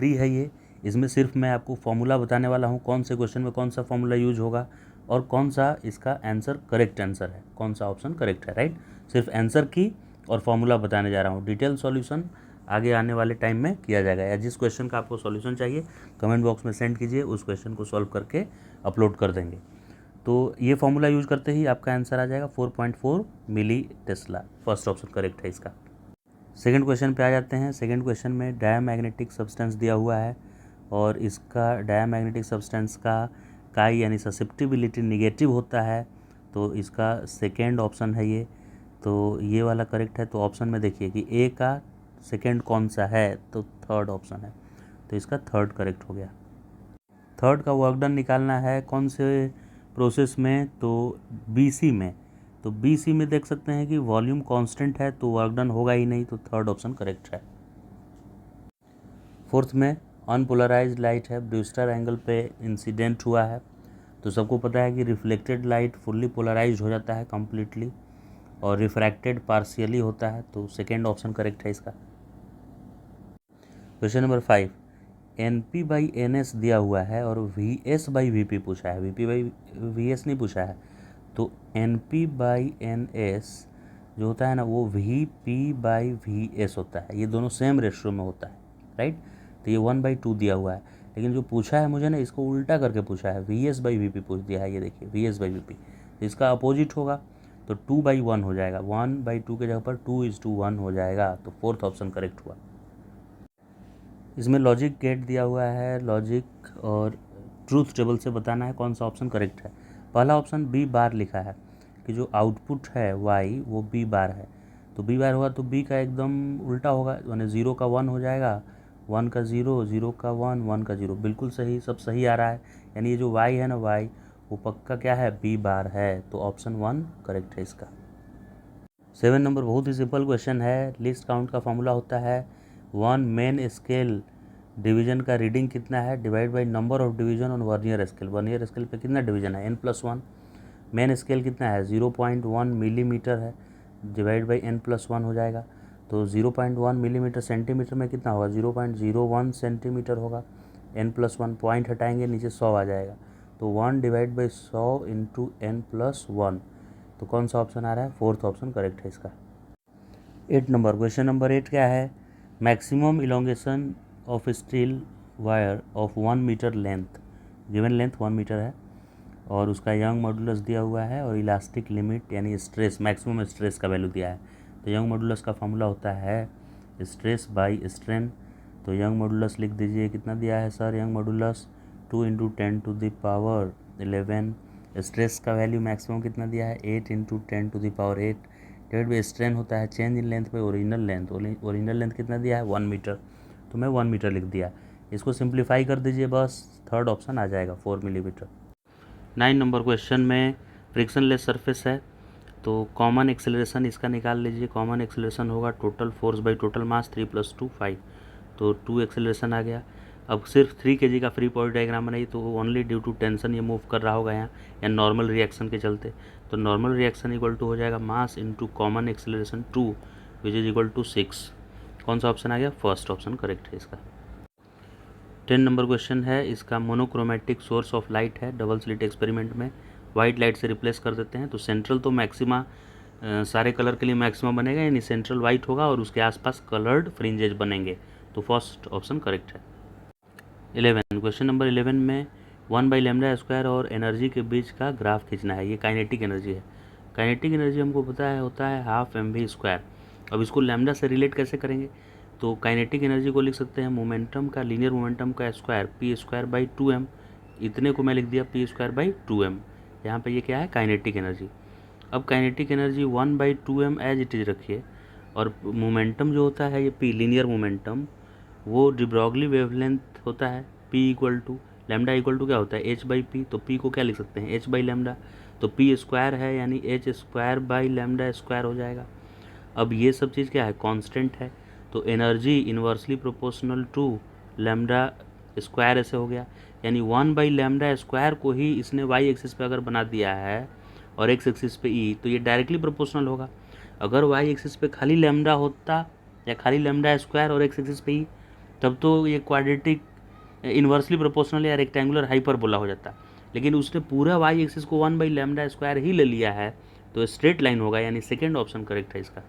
3 है ये। इसमें सिर्फ मैं आपको फॉर्मूला बताने वाला हूँ, कौन से क्वेश्चन में कौन सा फॉर्मूला यूज होगा और कौन सा इसका आंसर करेक्ट आंसर है, कौन सा ऑप्शन करेक्ट है, राइट। सिर्फ आंसर की और फॉर्मूला बताने जा रहा हूँ। डिटेल सॉल्यूशन आगे आने वाले टाइम में किया जाएगा, या जिस क्वेश्चन का आपको सॉल्यूशन चाहिए कमेंट बॉक्स में सेंड कीजिए, उस क्वेश्चन को सॉल्व करके अपलोड कर देंगे। तो ये फॉर्मूला यूज करते ही आपका आंसर आ जाएगा 4.4 मिली टेस्ला। फर्स्ट ऑप्शन करेक्ट है इसका। सेकंड क्वेश्चन पे आ जाते हैं। सेकंड क्वेश्चन में डायमैग्नेटिक सब्सटेंस दिया हुआ है और इसका डायमैग्नेटिक सब्सटेंस का यानी ससेप्टिबिलिटी निगेटिव होता है, तो इसका सेकेंड ऑप्शन है ये, तो ये वाला करेक्ट है। तो ऑप्शन में देखिए कि ए का सेकेंड कौन सा है, तो थर्ड ऑप्शन है, तो इसका थर्ड करेक्ट हो गया। थर्ड का वर्क डन निकालना है कौन से प्रोसेस में, तो बीसी में। तो बीसी में देख सकते हैं कि वॉल्यूम कांस्टेंट है, तो वर्क डन होगा ही नहीं, तो थर्ड ऑप्शन करेक्ट है। फोर्थ में अनपोलराइज्ड लाइट है, ब्रूस्टर एंगल पे इंसिडेंट हुआ है। तो सबको पता है कि रिफ्लेक्टेड लाइट फुल्ली पोलराइज्ड हो जाता है कम्प्लीटली और रिफ्रैक्टेड पार्शियली होता है, तो सेकेंड ऑप्शन करेक्ट है इसका। Question number 5, NP by NS दिया हुआ है और VS बाई VP पूछा है, VP बाई VS नहीं पूछा है। तो NP बाई NS जो होता है ना, वो VP बाई VS होता है, ये दोनों सेम रेशियो में होता है, राइट। तो ये 1/2 दिया हुआ है, लेकिन जो पूछा है मुझे ना, इसको उल्टा करके पूछा है, VS बाई VP पूछ दिया है, ये देखिए VS बाई VP, तो इसका अपोजिट होगा, तो 2/1 हो जाएगा, 1/2 के जगह पर 2:1 हो जाएगा, तो फोर्थ ऑप्शन करेक्ट हुआ। इसमें लॉजिक गेट दिया हुआ है, लॉजिक और ट्रूथ टेबल से बताना है कौन सा ऑप्शन करेक्ट है। पहला ऑप्शन बी बार लिखा है कि जो आउटपुट है वाई वो बी बार है, तो बी बार होगा तो बी का एकदम उल्टा होगा, यानी 0 का 1 हो जाएगा, 1 का 0, 0 का 1, 1 का 0, बिल्कुल सही, सब सही आ रहा है। यानी ये जो वाई है ना, वाई वो पक्का क्या है, बी बार है, तो ऑप्शन 1 करेक्ट है इसका। 7 नंबर बहुत ही सिंपल क्वेश्चन है। लिस्ट काउंट का फॉर्मूला होता है 1 मेन स्केल डिवीजन का रीडिंग कितना है divide by number of division on vernier scale. Vernier scale पे कितना डिवीजन है, n+1। मेन स्केल कितना है, 0.1 मिलीमीटर है, डिवाइड बाई n+1 हो जाएगा, तो 0.1 मिलीमीटर सेंटीमीटर में कितना होगा, 0.01 सेंटीमीटर होगा, n+1 पॉइंट हटाएंगे नीचे 100 आ जाएगा, तो 1 डिवाइड बाई 100 इंटू n+1, तो कौन सा ऑप्शन आ रहा है, फोर्थ ऑप्शन करेक्ट है इसका। 8 नंबर क्वेश्चन नंबर 8 क्या है, maximum elongation of steel wire of 1 metre length, given length 1 metre है और उसका यंग मॉडुलस दिया हुआ है और इलास्टिक लिमिट यानी स्ट्रेस, मैक्सिमम स्ट्रेस का वैल्यू दिया है। तो यंग मॉडुलस का फॉर्मूला होता है स्ट्रेस बाई स्ट्रेन। तो यंग मॉडुलस लिख दीजिए, कितना दिया है सर, यंग मॉडुलस 2 × 10⁻11। स्ट्रेस का वैल्यू मैक्सिमम कितना दिया है, 8 × 10⁸ डिवाइड बाई स्ट्रेन होता है चेंज इन लेंथ पे ओरिजिनल लेंथ, ओरिजिनल लेंथ कितना दिया है 1 मीटर, तो मैं 1 मीटर लिख दिया। इसको सिंप्लीफाई कर दीजिए, बस थर्ड ऑप्शन आ जाएगा 4 मिलीमीटर। 9 नंबर क्वेश्चन में फ्रिक्शनलेस सरफेस है, तो कॉमन एक्सेलरेशन इसका निकाल लीजिए। कॉमन एक्सेलरेशन होगा total force by total mass 3 + 2 5, तो 2 एक्सेलरेशन आ गया। अब सिर्फ 3 kg का फ्री बॉडी डायग्राम बनाइए, तो ओनली ड्यू टू टेंशन ये मूव कर रहा होगा यहाँ, या नॉर्मल रिएक्शन के चलते, तो नॉर्मल रिएक्शन इक्वल टू हो जाएगा mass into common acceleration 2 which is equal to 6। कौन सा ऑप्शन आ गया, फर्स्ट ऑप्शन करेक्ट है इसका। 10 नंबर क्वेश्चन है, इसका मोनोक्रोमेटिक सोर्स ऑफ लाइट है, डबल स्लिट एक्सपेरिमेंट में वाइट लाइट से रिप्लेस कर देते हैं, तो सेंट्रल तो मैक्सिमा सारे कलर के लिए मैक्सिमम बनेगा, यानी सेंट्रल वाइट होगा और उसके आसपास कलर्ड फ्रिंजेज बनेंगे, तो फर्स्ट ऑप्शन करेक्ट है। 11 क्वेश्चन नंबर 11 में 1/λ² और एनर्जी के बीच का ग्राफ खींचना है। ये काइनेटिक एनर्जी है। काइनेटिक एनर्जी हमको पता है होता है 1/2 mv²। अब इसको लैम्डा से रिलेट कैसे करेंगे, तो काइनेटिक एनर्जी को लिख सकते हैं मोमेंटम का, लीनियर मोमेंटम का स्क्वायर p²/2m, इतने को मैं लिख दिया p²/2m। यहाँ पे ये क्या है, काइनेटिक एनर्जी। अब kinetic energy 1/2m as it is रखिए, और मोमेंटम जो होता है ये p लीनियर मोमेंटम, वो de Broglie वेवलेंथ होता है p = लैम्डा इक्वल टू क्या होता है h/p, तो p को क्या लिख सकते हैं h/λ, तो p² है यानी h²/λ² हो जाएगा। अब ये सब चीज़ क्या है, कांस्टेंट है, तो एनर्जी इन्वर्सली प्रोपोर्शनल टू λ² ऐसे हो गया, यानी 1/λ² को ही इसने y एक्सिस पे अगर बना दिया है और x एक्सिस पे e, तो ये डायरेक्टली प्रोपोर्शनल होगा। अगर y एक्सिस पे खाली लैम्डा होता या खाली λ² और x एक्सिस पे e, तब तो ये क्वाड्रेटिक इन्वर्सली प्रोपोर्शनल या रेक्टेंगुलर हाइपरबोला हो जाता। लेकिन उसने पूरा वाई एक्सिस को 1/λ² ही ले लिया है, तो स्ट्रेट लाइन होगा, यानी सेकेंड ऑप्शन करेक्ट है इसका।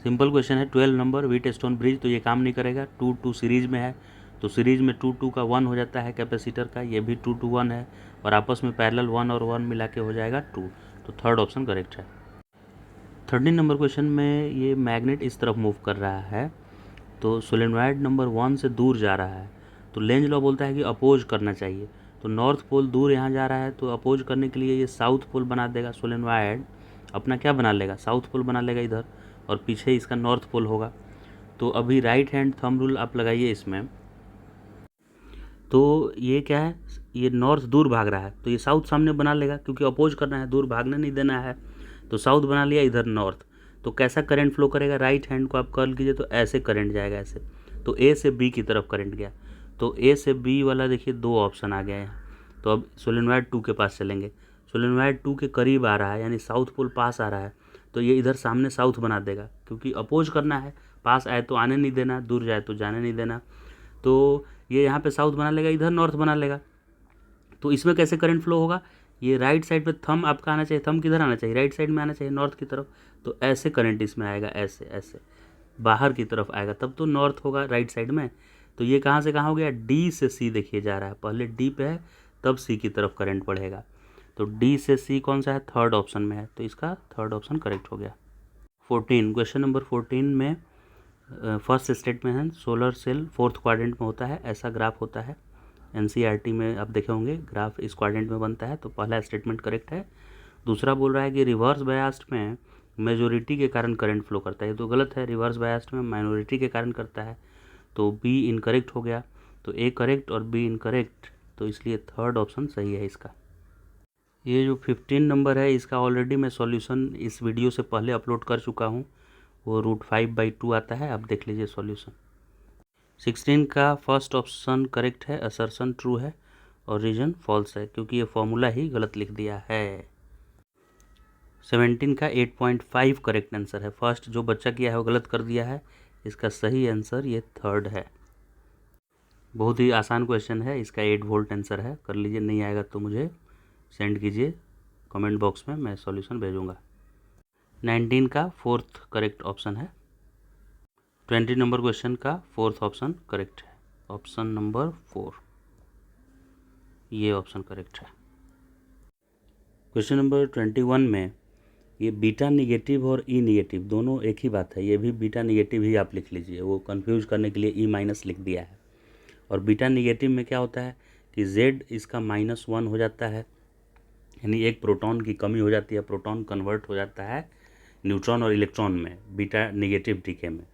सिंपल क्वेश्चन है 12 नंबर व्हीटस्टोन ब्रिज, तो ये काम नहीं करेगा, 2-2 सीरीज में है, तो सीरीज में 2-2 का 1 हो जाता है कैपेसिटर का, ये भी 2-2-1 है, और आपस में पैरेलल 1 और 1 मिला के हो जाएगा 2, तो थर्ड ऑप्शन करेक्ट है। 13 नंबर क्वेश्चन में ये मैग्नेट इस तरफ मूव कर रहा है, तो सोलेनॉइड नंबर 1 से दूर जा रहा है, तो लेंज लॉ बोलता है कि अपोज करना चाहिए, तो नॉर्थ पोल दूर यहाँ जा रहा है, तो अपोज करने के लिए ये साउथ पोल बना देगा, सोलेनॉइड अपना क्या बना लेगा, साउथ पोल बना लेगा इधर, और पीछे इसका नॉर्थ पोल होगा। तो अभी राइट हैंड थंब रूल आप लगाइए इसमें, तो ये क्या है, ये नॉर्थ दूर भाग रहा है, तो ये साउथ सामने बना लेगा, क्योंकि अपोज करना है, दूर भागने नहीं देना है, तो साउथ बना लिया, इधर नॉर्थ। तो कैसा करंट फ्लो करेगा, राइट हैंड को आप कर्ल कीजिए तो ऐसे करंट जाएगा, ऐसे, तो ए से बी की तरफ करंट गया, तो ए से बी वाला देखिए 2 ऑप्शन आ गया यहाँ। तो अब सोलेनॉइड 2 के पास चलेंगे, सोलेनॉइड 2 के करीब आ रहा है, यानी साउथ पोल पास आ रहा है, तो ये इधर सामने साउथ बना देगा, क्योंकि अपोज करना है, पास आए तो आने नहीं देना, दूर जाए तो जाने नहीं देना, तो ये यहाँ पे साउथ बना लेगा, इधर नॉर्थ बना लेगा। तो इसमें कैसे करंट फ्लो होगा, ये राइट साइड पे थंब आपका आना चाहिए, थंब किधर आना चाहिए, राइट साइड में आना चाहिए, नॉर्थ की तरफ, तो ऐसे करंट इसमें आएगा, ऐसे ऐसे बाहर की तरफ आएगा, तब तो नॉर्थ होगा राइट साइड में। तो ये कहाँ से कहाँ हो गया, डी से सी देखिए जा रहा है, पहले डी पे है तब सी की तरफ करंट बढ़ेगा, तो डी से सी कौन सा है, थर्ड ऑप्शन में है, तो इसका थर्ड ऑप्शन करेक्ट हो गया। 14 क्वेश्चन नंबर 14 में फर्स्ट स्टेटमेंट है सोलर सेल फोर्थ क्वाड्रेंट में होता है, ऐसा ग्राफ होता है, एनसीईआरटी में आप देखे होंगे ग्राफ इस क्वाड्रेंट में बनता है, तो पहला स्टेटमेंट करेक्ट है। दूसरा बोल रहा है कि रिवर्स बायस्ड में मेजोरिटी के कारण करंट फ्लो करता है, तो गलत है, रिवर्स बायस्ड में माइनॉरिटी के कारण करता है, तो बी इनकरेक्ट हो गया, तो ए करेक्ट और बी इनकरेक्ट, तो इसलिए थर्ड ऑप्शन सही है इसका। ये जो 15 नंबर है इसका ऑलरेडी मैं सॉल्यूशन इस वीडियो से पहले अपलोड कर चुका हूँ, वो √5/2 आता है, आप देख लीजिए सॉल्यूशन। 16 का फर्स्ट ऑप्शन करेक्ट है, असर्शन ट्रू है और रीजन फॉल्स है, क्योंकि ये फॉर्मूला ही गलत लिख दिया है। 17 का 8.5 करेक्ट आंसर है, फर्स्ट जो बच्चा किया है वो गलत कर दिया है, इसका सही आंसर ये थर्ड है। बहुत ही आसान क्वेश्चन है, इसका 8 वोल्ट आंसर है, कर लीजिए, नहीं आएगा तो मुझे सेंड कीजिए कमेंट बॉक्स में, मैं सॉल्यूशन भेजूँगा। 19 का फोर्थ करेक्ट ऑप्शन है, 20 नंबर क्वेश्चन का फोर्थ ऑप्शन करेक्ट है, ऑप्शन नंबर 4 ये ऑप्शन करेक्ट है। क्वेश्चन नंबर 21 में ये बीटा निगेटिव और ई निगेटिव दोनों एक ही बात है, ये भी बीटा निगेटिव ही आप लिख लीजिए, वो कंफ्यूज करने के लिए ई माइनस लिख दिया है। और बीटा निगेटिव में क्या होता है कि जेड इसका -1 हो जाता है, यानी एक प्रोटॉन की कमी हो जाती है, प्रोटॉन कन्वर्ट हो जाता है न्यूट्रॉन और इलेक्ट्रॉन में बीटा निगेटिव डीके में,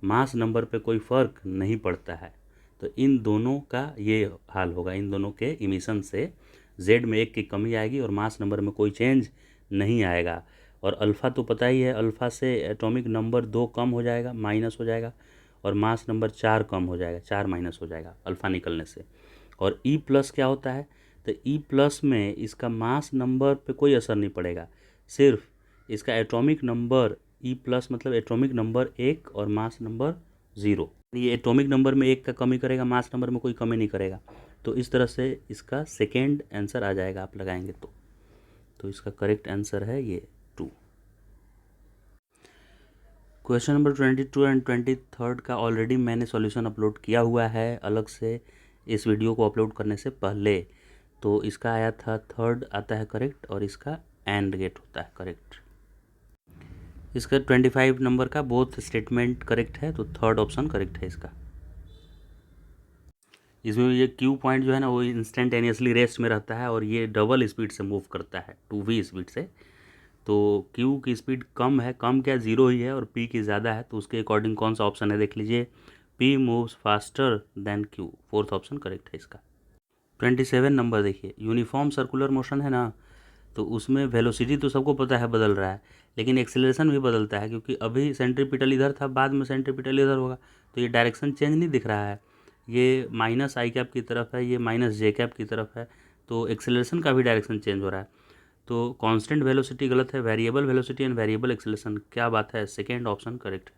मास नंबर पे कोई फ़र्क नहीं पड़ता है, तो इन दोनों का ये हाल होगा, इन दोनों के इमिशन से जेड में 1 की कमी आएगी और मास नंबर में कोई चेंज नहीं आएगा। और अल्फ़ा तो पता ही है, अल्फ़ा से एटॉमिक नंबर 2 कम हो जाएगा, माइनस हो जाएगा, और मास नंबर 4 कम हो जाएगा, 4 माइनस हो जाएगा अल्फ़ा निकलने से। और ई प्लस क्या होता है, तो ई प्लस में इसका मास नंबर पे कोई असर नहीं पड़ेगा, सिर्फ इसका एटॉमिक नंबर, ई प्लस मतलब एटॉमिक नंबर 1 और मास नंबर 0, ये एटॉमिक नंबर में 1 का कमी करेगा, मास नंबर में कोई कमी नहीं करेगा, तो इस तरह से इसका सेकेंड आंसर आ जाएगा आप लगाएंगे तो इसका करेक्ट आंसर है ये 2। क्वेश्चन नंबर 22 एंड 23 का ऑलरेडी मैंने सॉल्यूशन अपलोड किया हुआ है अलग से इस वीडियो को अपलोड करने से पहले, तो इसका आया था थर्ड आता है करेक्ट और इसका एंड गेट होता है करेक्ट। इसका 25 नंबर का बोथ स्टेटमेंट करेक्ट है, तो थर्ड ऑप्शन करेक्ट है इसका। इसमें ये क्यू पॉइंट जो है ना वो इंस्टेंटेनियसली रेस्ट में रहता है और ये डबल स्पीड से मूव करता है 2v स्पीड से, तो क्यू की स्पीड कम है, कम क्या 0 ही है, और पी की ज़्यादा है, तो उसके अकॉर्डिंग कौन सा ऑप्शन है देख लीजिए, P moves faster than Q, fourth option correct है इसका। 27 नंबर देखिए, यूनिफॉर्म सर्कुलर मोशन है ना, तो उसमें वेलोसिटी तो सबको पता है बदल रहा है, लेकिन एक्सेलरेशन भी बदलता है, क्योंकि अभी सेंट्रीपिटल इधर था, बाद में सेंट्रीपिटल इधर होगा, तो ये डायरेक्शन चेंज नहीं दिख रहा है, ये -i कैप की तरफ है, ये -j कैप की तरफ है, तो एक्सेलरेशन का भी डायरेक्शन चेंज हो रहा है, तो कांस्टेंट वेलोसिटी गलत है, variable velocity and variable acceleration, क्या बात है, सेकेंड ऑप्शन करेक्ट है।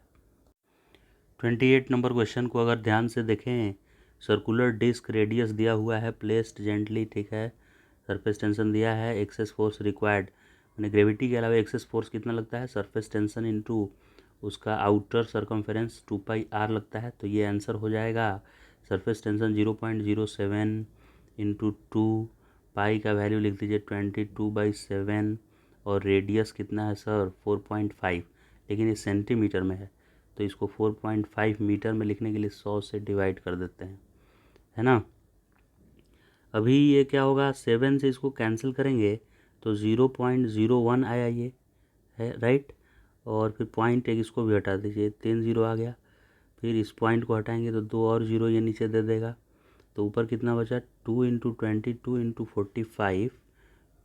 28 नंबर क्वेश्चन को अगर ध्यान से देखें, सर्कुलर डिस्क रेडियस दिया हुआ है, प्लेस्ड जेंटली, ठीक है, सरफेस टेंशन दिया है, एक्सेस फोर्स रिक्वायर्ड, मैंने ग्रेविटी के अलावा एक्सेस फोर्स कितना लगता है, सरफेस टेंशन इनटू उसका आउटर सरकमफेरेंस 2πr लगता है, तो ये आंसर हो जाएगा सरफेस टेंशन 0.07 इंटू 2, पाई का वैल्यू लिख दीजिए 22/7, और रेडियस कितना है सर 4.5, लेकिन ये सेंटीमीटर में है तो इसको 4.5 मीटर में लिखने के लिए 100 से डिवाइड कर देते हैं, है ना। अभी ये क्या होगा, 7 से इसको कैंसिल करेंगे तो 0.01 आया ये, है राइट, और फिर पॉइंट एक इसको भी हटा दीजिए, 3 0 आ गया, फिर इस पॉइंट को हटाएंगे तो 2 और 0 ये नीचे दे देगा, तो ऊपर कितना बचा 2 इंटू 22 इंटू 45,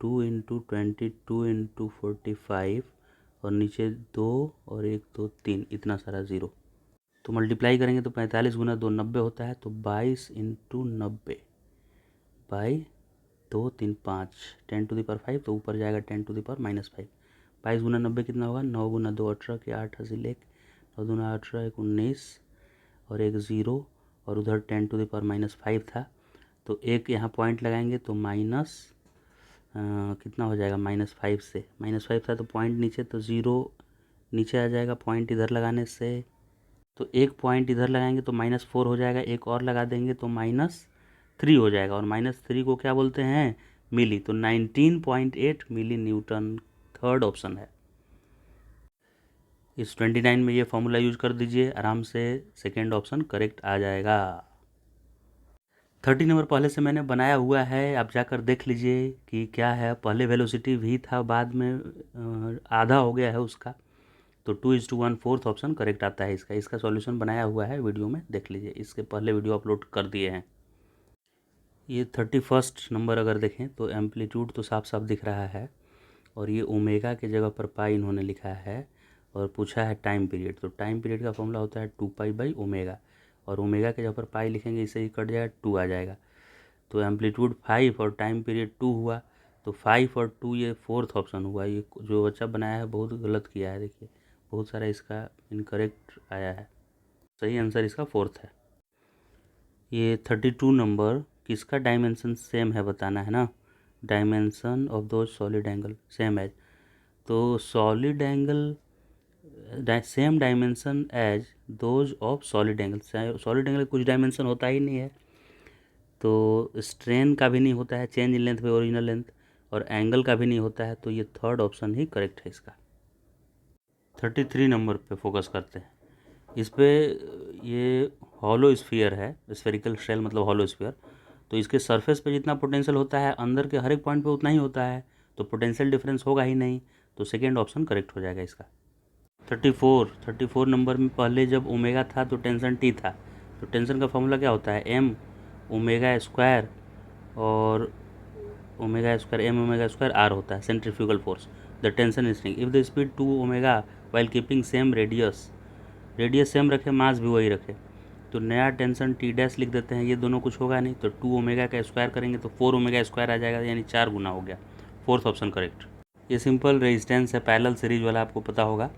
2 इंटू 22 इंटू 45, और नीचे 2 और 1 2 3, इतना सारा ज़ीरो, तो मल्टीप्लाई करेंगे तो 45 गुना 2 90 होता है, तो 22 इंटू 90 बाई 2 3 5, 10⁵, तो ऊपर जाएगा 10⁻⁻5, 22 गुना 90 कितना होगा, 9 गुना 2 18 के 8 हासिल 1, 9 दूना 18 1 19 और एक ज़ीरो, और उधर 10⁻⁻5 था, तो एक यहाँ पॉइंट लगाएंगे तो माइनस कितना हो जाएगा, -5 से, -5 था तो पॉइंट नीचे, तो ज़ीरो नीचे आ जाएगा पॉइंट इधर लगाने से, तो एक पॉइंट इधर लगाएंगे तो -4 हो जाएगा, एक और लगा देंगे तो -3 हो जाएगा, और -3 को क्या बोलते हैं, मिली, तो 19.8 मिली न्यूटन थर्ड ऑप्शन है। इस 29 में ये फॉर्मूला यूज कर दीजिए, आराम से सेकेंड ऑप्शन करेक्ट आ जाएगा। 30 नंबर पहले से मैंने बनाया हुआ है, आप जाकर देख लीजिए कि क्या है, पहले वेलोसिटी v था, बाद में आधा हो गया है उसका, तो 2:1 फोर्थ ऑप्शन करेक्ट आता है इसका सॉल्यूशन बनाया हुआ है, वीडियो में देख लीजिए, इसके पहले वीडियो अपलोड कर दिए हैं। ये 31 नंबर अगर देखें तो एम्पलीट्यूड तो साफ साफ दिख रहा है, और ये ओमेगा के जगह पर पाई इन्होंने लिखा है, और पूछा है टाइम पीरियड, तो टाइम पीरियड का फॉर्मूला होता है 2π/ओमेगा, और ओमेगा के जगह पर पाई लिखेंगे, इससे ही कट जाएगा 2 आ जाएगा, तो एम्पलीट्यूड 5 और टाइम पीरियड 2 हुआ, तो 5 और 2 ये फोर्थ ऑप्शन हुआ। ये जो बच्चा बनाया है बहुत गलत किया है, देखिए बहुत सारा इसका इनकरेक्ट आया है, सही आंसर इसका फोर्थ है। ये 32 नंबर, किसका डायमेंशन सेम है बताना है ना, डायमेंशन ऑफ दो सॉलिड एंगल सेम एज, तो solid angle same dimension as those of solid angle, solid angle कुछ डायमेंशन होता ही नहीं है, तो स्ट्रेन का भी नहीं होता है, चेंज इन लेंथ पे ओरिजिनल लेंथ, और एंगल का भी नहीं होता है, तो ये थर्ड ऑप्शन ही करेक्ट है इसका। 33 नंबर पे फोकस करते हैं, इस पे ये हॉलो स्फीयर है, स्फेरिकल शेल मतलब हॉलो स्फीयर, तो इसके सरफेस पे जितना पोटेंशियल होता है अंदर के हर एक पॉइंट पे उतना ही होता है, तो पोटेंशियल डिफरेंस होगा ही नहीं, तो सेकेंड ऑप्शन करेक्ट हो जाएगा इसका। 34 नंबर में पहले जब ओमेगा था तो टेंशन टी था, तो टेंशन का फॉर्मूला क्या होता है, m ओमेगा स्क्वायर और omega square m omega square r होता है, centrifugal force, the tension is if the speed 2 omega while keeping same radius same रखे, मास भी वही रखे, तो नया टेंशन टी डैश लिख देते हैं, ये दोनों कुछ होगा नहीं, तो 2 ओमेगा का स्क्वायर करेंगे तो 4 ओमेगा स्क्वायर आ जाएगा, यानी 4 गुना हो गया, फोर्थ ऑप्शन करेक्ट। ये सिंपल रेजिस्टेंस है, पैरेलल सीरीज वाला आपको पता होगा,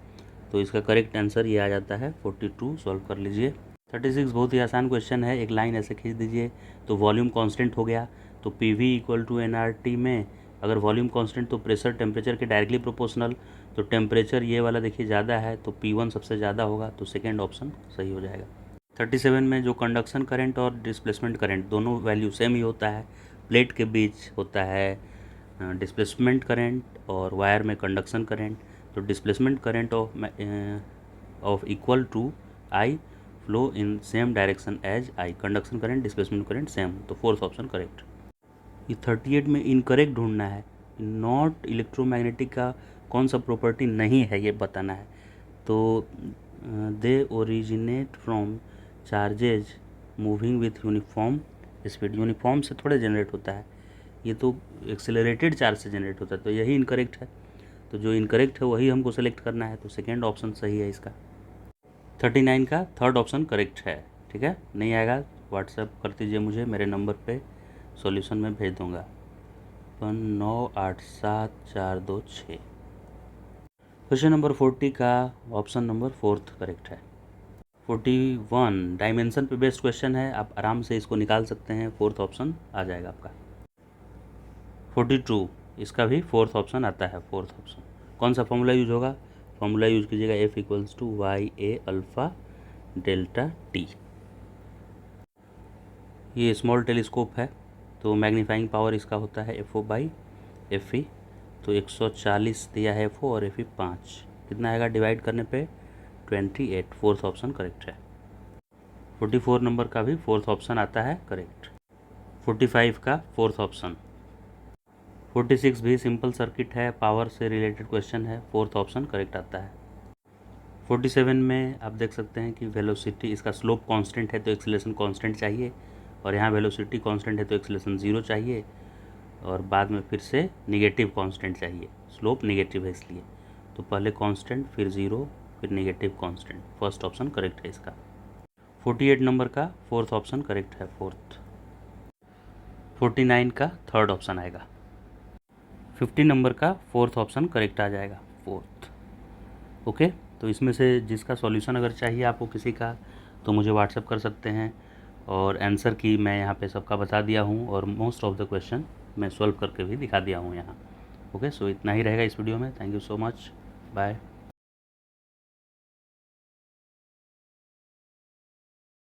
तो इसका करेक्ट आंसर ये आ जाता है 42, सॉल्व कर लीजिए। 36 बहुत ही आसान क्वेश्चन है, एक लाइन ऐसे खींच दीजिए, तो वॉल्यूम कांस्टेंट हो गया, तो PV इक्वल टू nRT में अगर वॉल्यूम कांस्टेंट तो प्रेशर टेम्परेचर के डायरेक्टली प्रोपोर्शनल, तो टेम्परेचर ये वाला देखिए ज़्यादा है, तो P1 सबसे ज़्यादा होगा, तो सेकेंड ऑप्शन सही हो जाएगा। 37 में जो कंडक्शन करंट और डिस्प्लेसमेंट करंट दोनों वैल्यू सेम ही होता है, प्लेट के बीच होता है डिस्प्लेसमेंट करंट और वायर में कंडक्शन करंट, तो displacement current of equal to I flow in same direction as I, conduction current displacement current same, तो फोर्थ ऑप्शन करेक्ट। ये 38 में इनकरेक्ट ढूंढना है, नॉट इलेक्ट्रोमैग्नेटिक का कौन सा प्रॉपर्टी नहीं है ये बताना है, तो they originate from charges moving with uniform speed, uniform से थोड़े जनरेट होता है, ये तो एक्सेलरेटेड चार्ज से जनरेट होता है, तो यही इनकरेक्ट है, तो जो इनकरेक्ट है वही हमको सेलेक्ट करना है, तो सेकेंड ऑप्शन सही है इसका। 39 का थर्ड ऑप्शन करेक्ट है, ठीक है, नहीं आएगा व्हाट्सएप कर दीजिए मुझे, मेरे नंबर पे सॉल्यूशन में भेज दूंगा 19874226। क्वेश्चन नंबर 40 का ऑप्शन नंबर फोर्थ करेक्ट है। 41 डायमेंशन पे बेस्ड क्वेश्चन है, आप आराम से इसको निकाल सकते हैं, फोर्थ ऑप्शन आ जाएगा आपका। 42 इसका भी फोर्थ ऑप्शन आता है, फोर्थ ऑप्शन। कौन सा फॉर्मूला यूज होगा? फॉर्मूला यूज कीजिएगा F equals to Y A alpha delta T. ये स्मॉल टेलीस्कोप है तो मैग्नीफाइंग पावर इसका होता है FO बाई FE। तो 140 दिया है FO और FE 5, कितना आएगा डिवाइड करने पे? 28। फोर्थ ऑप्शन करेक्ट है। 44 नंबर का भी फोर्थ ऑप्शन आता है करेक्ट। 45 का फोर्थ ऑप्शन। 46 भी सिंपल सर्किट है, पावर से रिलेटेड क्वेश्चन है, फोर्थ ऑप्शन करेक्ट आता है। 47 में आप देख सकते हैं कि वेलोसिटी, इसका स्लोप कांस्टेंट है तो एक्सीलरेशन कांस्टेंट चाहिए, और यहाँ वेलोसिटी कांस्टेंट है तो एक्सीलरेशन 0 चाहिए, और बाद में फिर से निगेटिव कांस्टेंट चाहिए, स्लोप निगेटिव है इसलिए। तो पहले कांस्टेंट, फिर 0, फिर negative constant. First option correct है इसका। 48 नंबर का फोर्थ ऑप्शन करेक्ट है, फोर्थ। 49 का थर्ड ऑप्शन आएगा। 50 नंबर का फोर्थ ऑप्शन करेक्ट आ जाएगा, फोर्थ। ओके, तो इसमें से जिसका सॉल्यूशन अगर चाहिए आपको किसी का, तो मुझे व्हाट्सअप कर सकते हैं, और आंसर की मैं यहाँ पे सबका बता दिया हूँ, और मोस्ट ऑफ द क्वेश्चन मैं सॉल्व करके भी दिखा दिया हूँ यहाँ। ओके, सो इतना ही रहेगा इस वीडियो में। Thank you so much, bye.